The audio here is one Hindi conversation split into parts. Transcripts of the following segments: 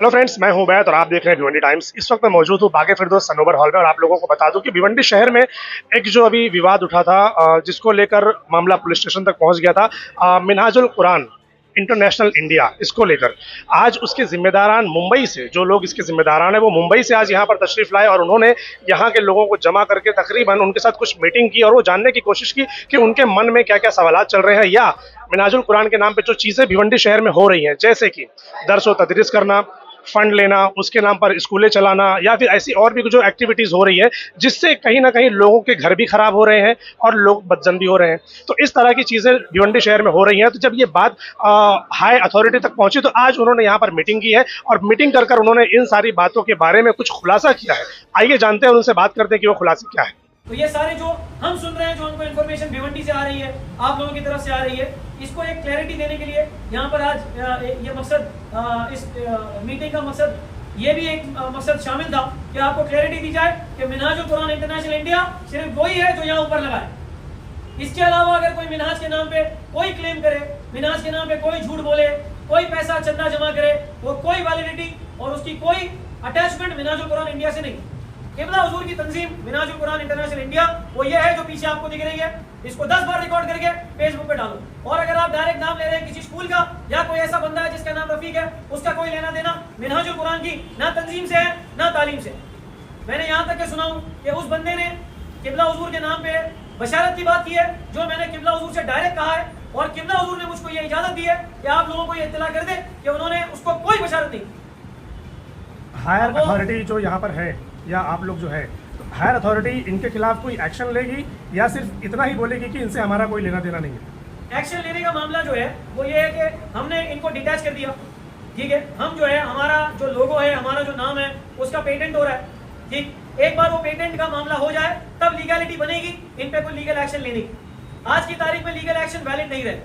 हेलो फ्रेंड्स, मैं हूं बैत और आप देख रहे हैं भिवंडी टाइम्स। इस वक्त मैं मौजूद हूं बागे फिरदौस सनोवर हॉल में और आप लोगों को बता दूं कि भिवंडी शहर में एक जो अभी विवाद उठा था, जिसको लेकर मामला पुलिस स्टेशन तक पहुंच गया था, मिनहाजुल कुरान इंटरनेशनल इंडिया, इसको लेकर आज उसके जिम्मेदारान मुंबई से, जो लोग इसके जिम्मेदारान हैं वो मुंबई से आज यहाँ पर तशरीफ लाए और उन्होंने यहाँ के लोगों को जमा करके तकरीबन उनके साथ कुछ मीटिंग की और वो जानने की कोशिश की कि उनके मन में क्या क्या सवालात चल रहे हैं, या मिनहाजुल कुरान के नाम पे जो चीज़ें भिवंडी शहर में हो रही हैं, जैसे कि दर्स व तदरीस करना, फंड लेना, उसके नाम पर स्कूलें चलाना, या फिर ऐसी और भी जो एक्टिविटीज़ हो रही है जिससे कहीं ना कहीं लोगों के घर भी खराब हो रहे हैं और लोग बदजन भी हो रहे हैं। तो इस तरह की चीज़ें भिवंडी शहर में हो रही हैं। तो जब ये बात हाई अथॉरिटी तक पहुंची तो आज उन्होंने यहाँ पर मीटिंग की है और मीटिंग कर उन्होंने इन सारी बातों के बारे में कुछ खुलासा किया है। आइए जानते हैं, उनसे बात करते हैं कि वो खुलासा क्या है। तो ये सारे जो हम सुन रहे हैं, जो हमको इन्फॉर्मेशन भिवंडी से आ रही है, आप लोगों की तरफ से आ रही है, इसको एक क्लैरिटी देने के लिए यहाँ पर आज ये मकसद, इस मीटिंग का मकसद ये भी एक मकसद शामिल था कि आपको क्लैरिटी दी जाए कि मिनहाजुल कुरान इंटरनेशनल इंडिया सिर्फ वही है जो यहाँ ऊपर लगा है। इसके अलावा अगर कोई मिनहाज के नाम पे कोई क्लेम करे, मिनहाज के नाम पे कोई झूठ बोले, कोई पैसा चंदा जमा करे, वो कोई वैलिडिटी और उसकी कोई अटैचमेंट मिनहाजुल कुरान इंडिया से नहीं। किबला हुजूर की तंजीम मिनहाजुल कुरान इंटरनेशनल इंडिया वो ये है जो पीछे आपको दिख रही है। इसको 10 बार रिकॉर्ड करके फेसबुक पे डालो। और अगर आप डायरेक्ट नाम ले रहे हैं किसी स्कूल का या कोई ऐसा बंदा है जिसका नाम रफीक है, उसका कोई लेना देना मिनहाजुल कुरान की ना तंजीम से है ना तालीम से। मैंने यहाँ तक के सुना हूँ कि उस बंदे ने किबला हुजूर के नाम पे बशारत की बात की है, जो मैंने किबला हुजूर से डायरेक्ट कहा है, और किबला हुजूर ने मुझको ये इजाजत दी है कि आप लोगों को ये इत्तला कर दे कि उन्होंने उसको कोई बशारत नहीं। हायर अथॉरिटी जो यहाँ पर है या आप लोग जो है, तो हायर अथॉरिटी इनके खिलाफ कोई एक्शन लेगी या सिर्फ इतना ही बोलेगी कि इनसे हमारा कोई लेना देना नहीं है? एक्शन लेने का मामला जो है वो ये है कि हमने इनको डिटैच कर दिया, ठीक है। हम जो है, हमारा जो लोगो है, हमारा जो नाम है, उसका पेटेंट हो रहा है, ठीक। एक बार वो पेटेंट का मामला हो जाए तब लीगैलिटी बनेगी इन पे कोई लीगल एक्शन लेने की। आज की तारीख में लीगल एक्शन वैलिड नहीं रहे।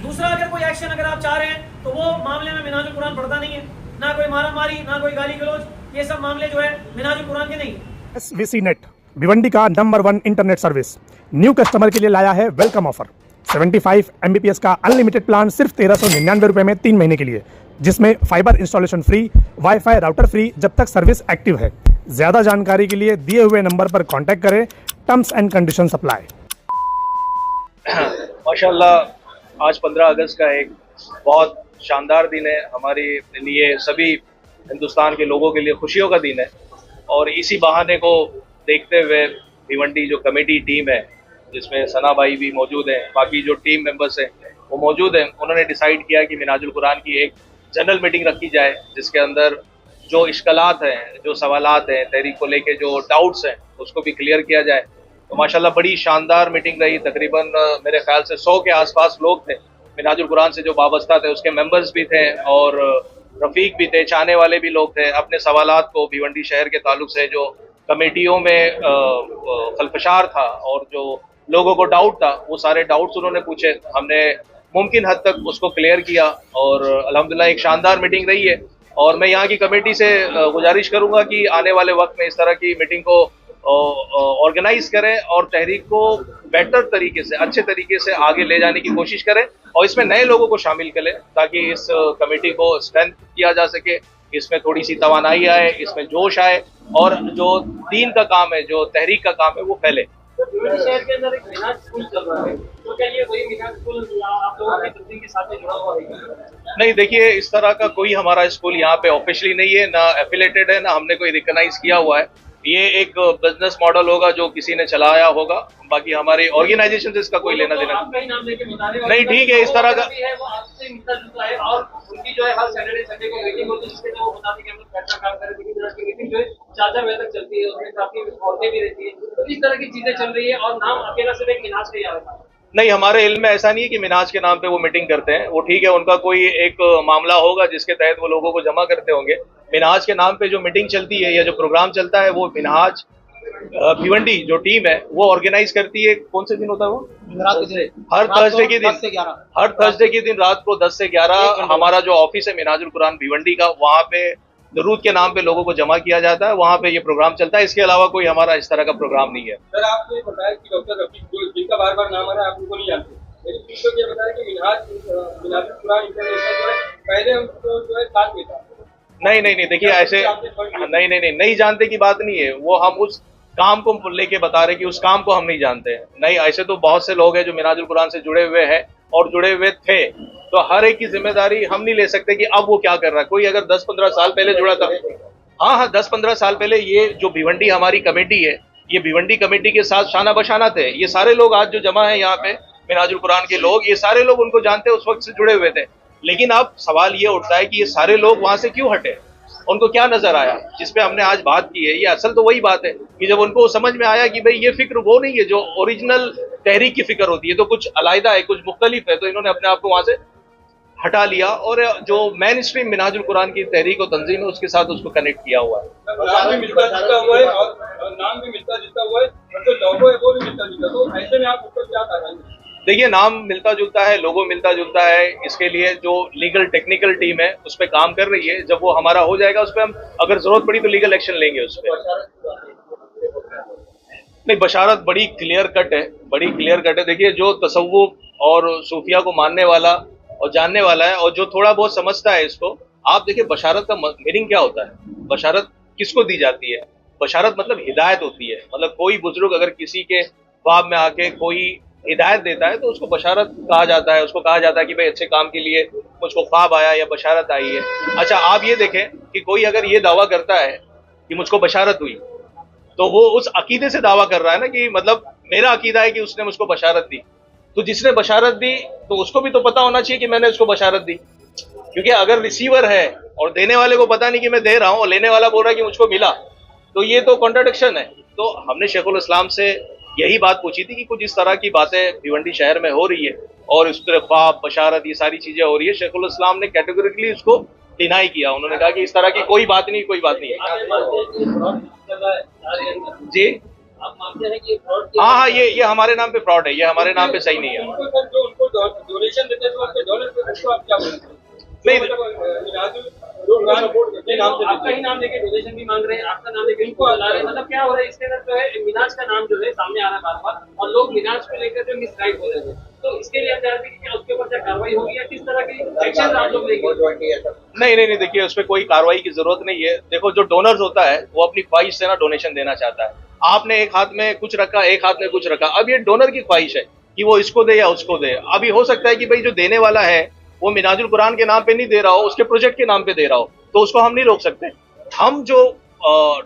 दूसरा, अगर कोई एक्शन अगर आप चाह रहे हैं तो वो मामले में मिनहाजुल कुरान पढ़ता नहीं है, ना कोई मारा मारी, ना कोई गाली गलौज, ये सब मामले जो है मिनहाजुल कुरान के नहीं। SVC नेट भिवंडी का number 1 internet service new customer के लिए लाया है वेलकम ऑफर। 75 MBPS का अनलिमिटेड प्लान सिर्फ 1399 रुपये में 3 महीने के लिए, जिसमें fibre installation free, wifi router free जब तक सर्विस एक्टिव है। ज़्यादा जानकारी के लिए दिए हुए नंबर पर कॉन्टैक्ट करें। Terms and condition apply. माशाल्लाह, आज 15 अगस्त का एक बहुत शानदार दिन है हमारे लिए, सभी हिंदुस्तान के लोगों के लिए खुशियों का दिन है। और इसी बहाने को देखते हुए भिवंडी जो कमेटी टीम है, जिसमें सना भाई भी मौजूद हैं, बाकी जो टीम मेंबर्स हैं वो मौजूद हैं, उन्होंने डिसाइड किया कि मिनहाजुल कुरान की एक जनरल मीटिंग रखी जाए, जिसके अंदर जो इश्कलात हैं, जो सवालात हैं, तहरीक को लेके जो डाउट्स हैं, उसको भी क्लियर किया जाए। तो माशाल्लाह बड़ी शानदार मीटिंग रही। तकरीबन मेरे ख्याल से 100 के आसपास लोग थे मिनहाजुल कुरान से जो वाबस्ता थे, उसके मेंबर्स भी थे और रफ़ीक भी थे, चाहने वाले भी लोग थे। अपने सवालात को भिवंडी शहर के ताल्लुक से जो कमेटियों में खलफशार था और जो लोगों को डाउट था, वो सारे डाउट्स उन्होंने पूछे। हमने मुमकिन हद तक उसको क्लियर किया और अल्हम्दुलिल्लाह एक शानदार मीटिंग रही है। और मैं यहाँ की कमेटी से गुजारिश करूँगा कि आने वाले वक्त में इस तरह की मीटिंग को ऑर्गेनाइज करें और तहरीक को बेटर तरीके से, अच्छे तरीके से आगे ले जाने की कोशिश करें और इसमें नए लोगों को शामिल करें, ताकि इस कमेटी को स्ट्रेंथ किया जा सके, इसमें थोड़ी सी तवानाई आए, इसमें जोश आए और जो दीन का काम है, जो तहरीक का काम है, वो फैले। शहर के अंदर एक मिनहाज स्कूल चल रहा है, तो क्या ये वही मिनहाज स्कूल आप लोगों की तंजीम के साथ जुड़ा हुआ है? नहीं, देखिए, इस तरह का कोई हमारा स्कूल यहाँ पे ऑफिशियली नहीं है, ना एफिलेटेड है, ना हमने कोई रिकॉग्नाइज किया हुआ है। ये एक बिजनेस मॉडल होगा जो किसी ने चलाया होगा, बाकी हमारे ऑर्गेनाइजेशन से इसका कोई लेना देना नहीं। ठीक है, इस तरह का और उनकी जो है हर सैटरडे संडे को मीटिंग होती है, जिसमें वो बताते हैं कि हम लोग कैसा काम करें। लेकिन तरह की मीटिंग जो है 4-4 बजे तक चलती है, उसमें काफी औरतें भी रहती है। तो इस तरह की चीजें चल रही है और नाम अकेला सिर्फ एक मिनहाज का ही आ रहा है। नहीं, हमारे इल्म में ऐसा नहीं है कि मिनहाज के नाम पे वो मीटिंग करते हैं। वो ठीक है, उनका कोई एक मामला होगा जिसके तहत वो लोगों को जमा करते होंगे। मिनहाज के नाम पे जो मीटिंग चलती है या जो प्रोग्राम चलता है, वो मिनहाज भिवंडी जो टीम है वो ऑर्गेनाइज करती है। कौन से दिन होता है वो? हर थर्सडे के दिन, हर थर्सडे के दिन रात को 10 से 11 हमारा जो ऑफिस है मिनहाजुल कुरान भिवंडी का, वहाँ पे दरूद के नाम पे लोगों को जमा किया जाता है, वहाँ पे ये प्रोग्राम चलता है। इसके अलावा कोई हमारा इस तरह का प्रोग्राम नहीं है। सर, आपको ये बताया कि डॉक्टर रफीक, जिनका बार बार नाम आ रहा है, आप उनको नहीं जानते। मेरी पीठ को ये बताया कि मिनहाजुल कुरान इंटरनेशनल जो है पहले उनको जो है साथ में था, नहीं नहीं नहीं, देखिए ऐसे नहीं जानते की बात नहीं है। वो हम उस काम को लेके बता रहे कि उस काम को हम नहीं जानते। नहीं, ऐसे तो बहुत से लोग हैं जो मिनाजुल कुरान से जुड़े हुए हैं और जुड़े हुए थे, तो हर एक की जिम्मेदारी हम नहीं ले सकते कि अब वो क्या कर रहा है। कोई अगर 10-15 साल पहले जुड़ा था, हाँ 10-15 साल पहले, ये जो भिवंडी हमारी कमेटी है, ये भिवंडी कमेटी के साथ शाना बशाना थे। ये सारे लोग आज जो जमा है यहाँ पे मिनाजुल कुरान के लोग, ये सारे लोग उनको जानते, उस वक्त से जुड़े हुए थे। लेकिन अब सवाल ये उठता है कि ये सारे लोग वहां से क्यों हटे, उनको क्या नजर आया जिसपे हमने आज बात की है। ये असल तो वही बात है कि जब उनको समझ में आया कि भाई ये फिक्र वो नहीं है जो ओरिजिनल तहरीक की फिक्र होती है, तो कुछ अलग है, कुछ मुख्तलिफ है, तो इन्होंने अपने आप को वहां से हटा लिया और जो मेन स्ट्रीम मिनाजुल कुरान की तहरीक और तंजीम है उसके साथ उसको कनेक्ट किया हुआ है। नाम भी मिलता जुलता हुआ है और नाम भी मिलता जुलता हुआ है और जो लोगो है वो भी मिलता जुलता, तो ऐसे में आप उसको क्या कर रहे हैं? देखिए, नाम मिलता जुलता है, लोगो मिलता जुलता है, इसके लिए जो लीगल टेक्निकल टीम है उस पर काम कर रही है। जब वो हमारा हो जाएगा उस पर हम अगर जरूरत पड़ी तो लीगल एक्शन लेंगे उस पर। नहीं, बशारत बड़ी क्लियर कट है, बड़ी क्लियर कट है। देखिए, जो तसव्वुफ और सूफिया को मानने वाला और जानने वाला है और जो थोड़ा बहुत समझता है इसको, आप देखिए बशारत का मीनिंग क्या होता है, बशारत किसको दी जाती है। बशारत मतलब हिदायत होती है। मतलब कोई बुजुर्ग अगर किसी के ख्वाब में आके कोई हिदायत देता है तो उसको बशारत कहा जाता है। उसको कहा जाता है कि भाई अच्छे काम के लिए मुझको ख्वाब आया या बशारत आई है। अच्छा, आप ये देखें कि कोई अगर ये दावा करता है कि मुझको बशारत हुई, तो वो उस अकीदे से दावा कर रहा है ना कि मतलब मेरा अकीदा है कि उसने मुझको बशारत दी। तो जिसने बशारत दी तो उसको भी तो पता होना चाहिए कि मैंने उसको बशारत दी, क्योंकि अगर रिसीवर है और देने वाले को पता नहीं कि मैं दे रहा हूं और लेने वाला बोल रहा है कि मुझको मिला, तो ये तो कॉन्ट्रडिक्शन है। तो हमने शेखुल इस्लाम से यही बात पूछी थी कि कुछ इस तरह की बातें भिवंडी शहर में हो रही है और इस तरह ख्वाब बशारत ये सारी चीजें हो रही है। शेखुल इस्लाम ने कैटेगोरिकली उसको डिनाई किया। उन्होंने कहा कि इस तरह की कोई बात नहीं, कोई बात नहीं है। जी आप मानते हैं कि फ्रॉड? हाँ, ये हमारे नाम पे फ्रॉड है, ये हमारे नाम पे सही नहीं है। उनको सर जो उनको डोनेशन देते हैं तो उसके डॉलर पे उसको आप क्या बोलते हैं? नहीं, आपका ही नाम लेके डोनेशन भी मांग रहे हैं, आपका नाम लेके इनको ला रहे हैं, मतलब क्या हो रहा है? इसके अंदर जो है मिनाज का नाम जो है सामने आ रहा है बार बार और लोग मिनाज को लेकर जो मिसगाइड हो रहे हैं, तो इसके लिए आप जानते हैं कि उसके ऊपर क्या कार्रवाई होगी या किस तरह की एक्शन आप लोग लेंगे? नहीं, देखिए उस पर कोई कार्रवाई की जरूरत नहीं है। देखो, जो डोनर्स होता है वो अपनी ख्वाहिश से ना डोनेशन देना चाहता है। आपने एक हाथ में कुछ रखा, एक हाथ में कुछ रखा, अब ये डोनर की ख्वाहिश है कि वो इसको दे या उसको दे। अभी हो सकता है कि भाई जो देने वाला है वो मिनाजुल कुरान के नाम पे नहीं दे रहा हो, उसके प्रोजेक्ट के नाम पे दे रहा हो, तो उसको हम नहीं रोक सकते। हम जो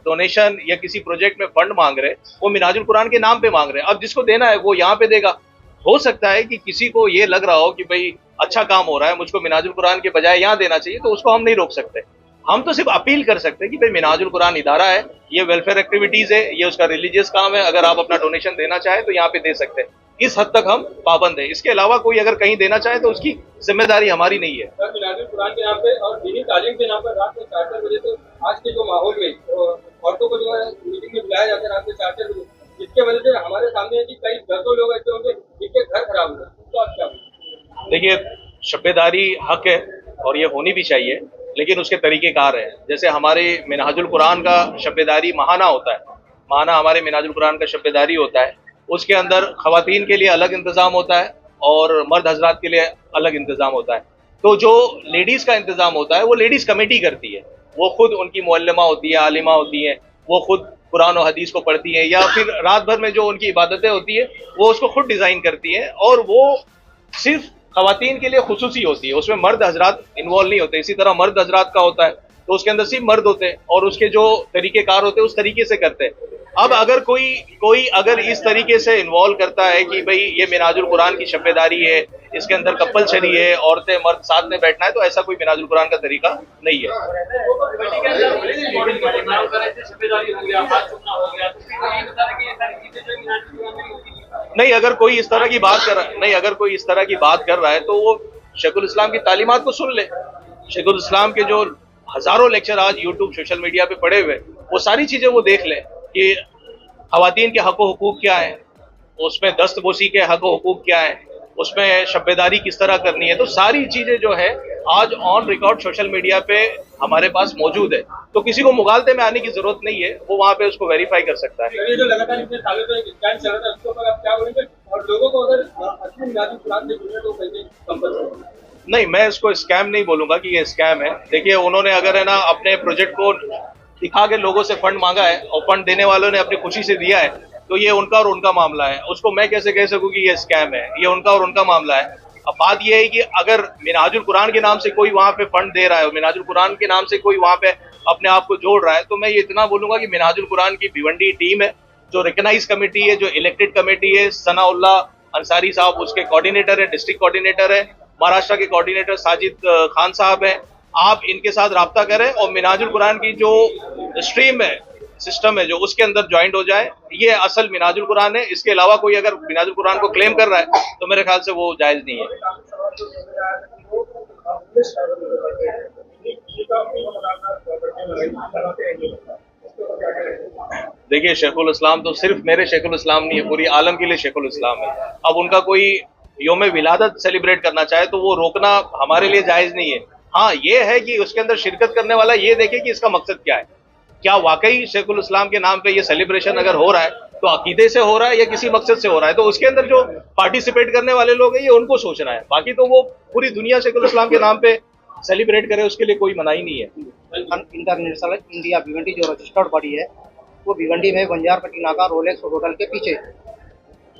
डोनेशन या किसी प्रोजेक्ट में फंड मांग रहे वो मिनाजुल कुरान के नाम पे मांग रहे हैं। अब जिसको देना है वो यहाँ पे देगा। हो सकता है कि किसी को ये लग रहा हो कि भाई अच्छा काम हो रहा है, मुझको मिनाजुल कुरान के बजाय यहाँ देना चाहिए, तो उसको हम नहीं रोक सकते। हम तो सिर्फ अपील कर सकते हैं कि भाई मिनाजुल कुरान इदारा है, ये वेलफेयर एक्टिविटीज है, ये उसका रिलीजियस काम है, अगर आप अपना डोनेशन देना चाहें तो यहाँ पे दे सकते हैं। इस हद तक हम पाबंद है। इसके अलावा कोई अगर कहीं देना चाहे तो उसकी जिम्मेदारी हमारी नहीं है। सर, मिनाजुल कुरान के नाम पे और दीनी तालीम के नाम पर रात में 4-4 बजे तो आज के जो माहौल में औरतों को जो है मीटिंग में बुलाया जाता है रात में 4-4 बजे, जिसके वजह से हमारे सामने है कि कई दर्जनों लोग ऐसे होंगे जिनके घर खराब हो गए, तो आप क्या बोलेंगे? देखिए, शब्बेदारी हक है और ये होनी भी चाहिए, लेकिन उसके तरीक़ेकार हैं। जैसे हमारे मिनाजुल कुरान का शब्बेदारी महाना होता है, महाना हमारे मिनाजुल कुरान का शब्बेदारी होता है। उसके अंदर ख़वातीन के लिए अलग इंतज़ाम होता है और मर्द हजरात के लिए अलग इंतज़ाम होता है। तो जो लेडीज़ का इंतज़ाम होता है वो लेडीज़ कमेटी करती है। वो खुद उनकी मुअल्लिमा होती है, आलिमा होती हैं, वो खुद कुरान और हदीस को पढ़ती हैं, या फिर रात भर में जो उनकी इबादतें होती है वो उसको खुद डिज़ाइन करती हैं, और वो सिर्फ ख़वातीन के लिए खुसूसी होती है, उसमें मर्द हजरात इन्वॉल्व नहीं होते। इसी तरह मर्द हजरात का होता है तो उसके अंदर सिर्फ मर्द होते हैं और उसके जो तरीक़ेकार होते हैं उस तरीके से करते हैं। अब अगर कोई अगर इस तरीके से इन्वॉल्व करता है कि भाई ये मिनाजुल कुरान की शब्बेदारी है, इसके अंदर कंपल्सरी है, औरतें मर्द साथ में बैठना है, तो ऐसा कोई मिनाजुल कुरान का तरीका नहीं है। नहीं, अगर कोई इस तरह की बात कर रहा है तो वो शेखुल इस्लाम की तालीमात को सुन ले। शेखुल इस्लाम के जो हजारों लेक्चर आज यूट्यूब सोशल मीडिया पे पड़े हुए, वो सारी चीजें वो देख ले कि ख़वातीन के हक़ व हुकूक क्या है, उसमें दस्तबोसी के हक़ व हुकूक क्या है, उसमें शब्बेदारी किस तरह करनी है। तो सारी चीजें जो है आज ऑन रिकॉर्ड सोशल मीडिया पे हमारे पास मौजूद है, तो किसी को मुगालते में आने की जरूरत नहीं है, वो वहाँ पे उसको वेरीफाई कर सकता है। ये जो लगातार इतने सालों से स्कैम चल रहा है उसके ऊपर आप क्या बोलेंगे, और लोगों को अगर असली मिनाजुल कुरान से जुड़े तो कैसे कंपल्सरी? नहीं, मैं इसको स्कैम नहीं बोलूंगा कि ये स्कैम है। देखिए, उन्होंने अगर है ना अपने प्रोजेक्ट को दिखा के लोगों से फंड मांगा है और फंड देने वालों ने अपनी खुशी से दिया है, तो ये उनका और उनका मामला है। उसको मैं कैसे कह सकूं कि ये स्कैम है? ये उनका और उनका मामला है। अब बात ये है कि अगर मिनहाजुल कुरान के नाम से कोई वहां पे फंड दे रहा है और मिनहाजुल कुरान के नाम से कोई वहां पे अपने आप को जोड़ रहा है, तो मैं ये इतना बोलूंगा कि मिनहाजुल कुरान की भिवंडी टीम है, जो रिकग्नाइज कमेटी है, जो इलेक्टेड कमेटी है, सनाउल्लाह अंसारी साहब उसके कोऑर्डिनेटर है, डिस्ट्रिक्ट कोऑर्डिनेटर है, महाराष्ट्र के कोऑर्डिनेटर साजिद खान साहब हैं। आप इनके साथ राब्ता करें और मिनहाजुल कुरान की जो स्ट्रीम है, सिस्टम है, जो उसके अंदर ज्वाइंट हो जाए। ये असल मिनहाजुल कुरान है। इसके अलावा कोई अगर मिनहाजुल कुरान को क्लेम कर रहा है तो मेरे ख्याल से वो जायज नहीं है। देखिए, शेखुल इस्लाम तो सिर्फ मेरे शेखुल इस्लाम नहीं है, पूरी आलम के लिए शेखुल इस्लाम है। अब उनका कोई योम विलादत सेलिब्रेट करना चाहे तो वो रोकना हमारे लिए जायज नहीं है। हाँ, ये है कि उसके अंदर शिरकत करने वाला ये देखे कि इसका मकसद क्या है। क्या वाकई शेखुल इस्लाम के नाम पे ये सेलिब्रेशन अगर हो रहा है तो अकीदे से हो रहा है या किसी मकसद से हो रहा है, तो उसके अंदर जो पार्टिसिपेट करने वाले लोग हैं ये उनको सोचना है। बाकी तो वो पूरी दुनिया शेखुल इस्लाम के नाम पे सेलिब्रेट करे, उसके लिए कोई मनाही नहीं है। इंटरनेशनल इंडिया भिवंडी जो रजिस्टर्ड बॉडी है, वो भिवंडी में बंजारपट्टी नाका रोलेक्स होटल के पीछे,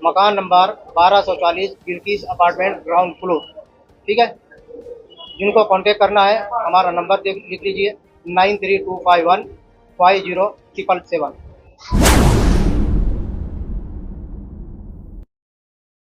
मकान number 1240 Bilkis apartment ground floor. ठीक है, जिनको कांटेक्ट करना है हमारा नंबर लिख लीजिए 93251 50 777।